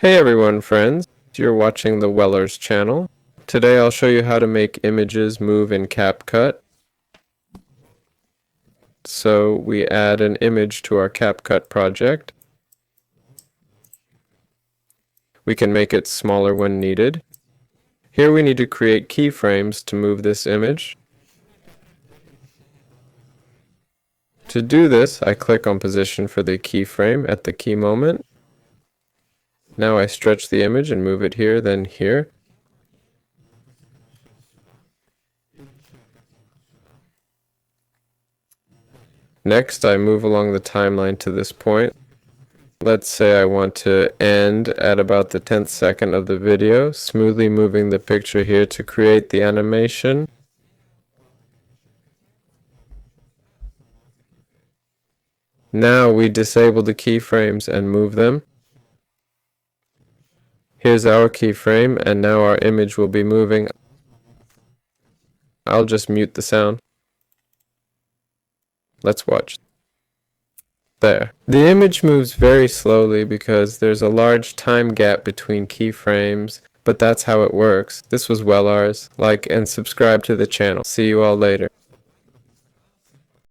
Hey everyone, friends. You're watching the Weller's channel. Today I'll show you how to make images move in CapCut. So we add an image to our CapCut project. We can make it smaller when needed. Here we need to create keyframes to move this image. To do this, I click on position for the keyframe at the key moment. Now I stretch the image and move it here, then here. Next, I move along the timeline to this point. Let's say I want to end at about the 10th second of the video, smoothly moving the picture here to create the animation. Now we disable the keyframes and move them. Here's our keyframe, and now our image will be moving. I'll just mute the sound. Let's watch. There. The image moves very slowly because there's a large time gap between keyframes, but that's how it works. This was Wellars. Like and subscribe to the channel. See you all later.